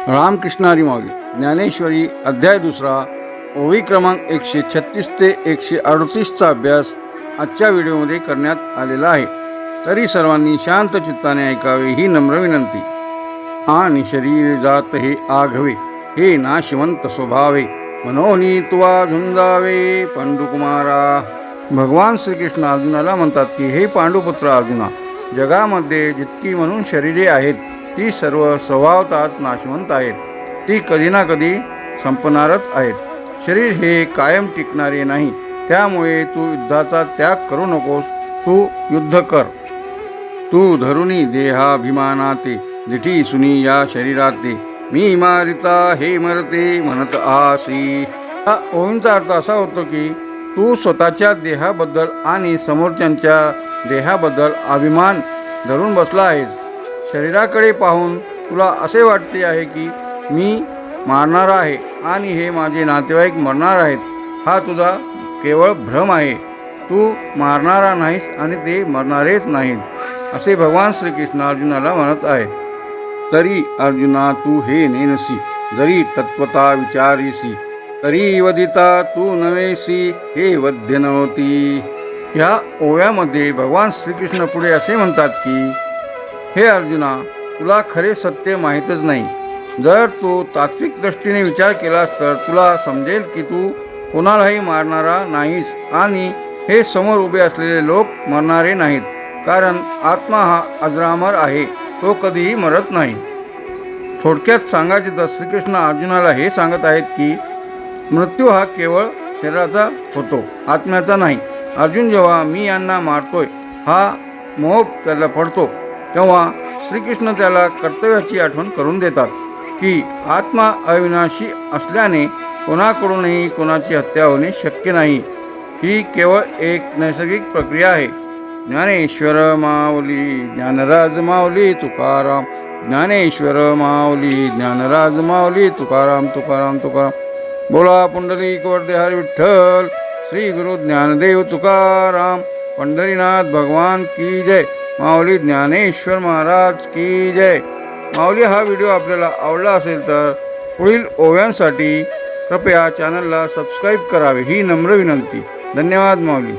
रामकृष्णारी माऊली ज्ञानेश्वरी अध्याय 2 ओवी क्रमांक 136 ते 138चा अभ्यास आजच्या व्हिडिओमध्ये करण्यात आलेला आहे. तरी सर्वांनी शांत चित्ताने ऐकावे ही नम्र विनंती. आणि शरीर जात हे आघवे, हे नाशिवंत स्वभावे, मनोनी तुवा झुंजावे पंडुकुमारा. भगवान श्रीकृष्ण अर्जुनाला म्हणतात की हे पांडुपुत्र अर्जुना, जगामध्ये जितकी म्हणून शरीरे आहेत ती सर्व स्वभावतःच नाशवंत आहेत. ती कधी ना कधी संपणारच आहेत. शरीर हे कायम टिकणारे नाही. त्यामुळे तू युद्धाचा त्याग करू नकोस. तू युद्ध कर. तू धरुनी देहाभिमानाते, दिठी सुनी या शरीराते, मी मारिता हे मरते म्हणत आसी. हा ओवींचा अर्थ असा होतो की तू स्वतःच्या देहाबद्दल आणि समोरच्यांच्या देहाबद्दल अभिमान धरून बसला आहेस. शरीराकडे पाहून तुला असे वाटते आहे की मी मारणार आहे आणि हे माझे नातेवाईक मरणार आहेत. हा तुझा केवळ भ्रम आहे. तू मारणारा नाहीस आणि ते मरणारेच नाहीत, असे भगवान श्रीकृष्ण अर्जुनाला म्हणत आहेत. तरी अर्जुना तू हे नेनसी, जरी तत्वता विचारीसी, तरी वदिता तू नवेसी, हे वध्य नव्हती. ह्या ओव्यामध्ये भगवान श्रीकृष्ण पुढे असे म्हणतात की हे अर्जुना, तुला खरे सत्य माहीतच नाही. जर तू तात्विक दृष्टीने विचार केलास तर तुला समजेल की तू कोणालाही मारणारा नाहीस आणि हे समोर उभे असलेले लोक मरणारे नाहीत. कारण आत्मा हा अजरामर आहे, तो कधीही मरत नाही. थोडक्यात सांगायचे तर श्रीकृष्ण अर्जुनाला हे सांगत आहेत की मृत्यू हा केवळ शरीराचा होतो, आत्म्याचा नाही. अर्जुन जेव्हा मी यांना मारतोय हा मोह त्याला पडतो तेव्हा श्रीकृष्ण त्याला कर्तव्याची आठवण करून देतात की आत्मा अविनाशी असल्याने कोणाकडूनही कोणाची हत्या होणे शक्य नाही. ही केवळ एक नैसर्गिक प्रक्रिया आहे. ज्ञानेश्वर माऊली ज्ञानराज माऊली तुकाराम, ज्ञानेश्वर माऊली ज्ञानराज माऊली तुकाराम तुकाराम तुकाराम. बोला पुंडलिक वरदे हरी विठ्ठल. श्री गुरु ज्ञानदेव तुकाराम. पंढरीनाथ भगवान की जय. माऊली ज्ञानेश्वर महाराज की जय. माऊली हा व्हिडिओ आपल्याला आवडला असेल तर पुढील ओव्यांसाठी कृपया चॅनलला सबस्क्राईब करावे ही नम्र विनंती. धन्यवाद माऊली.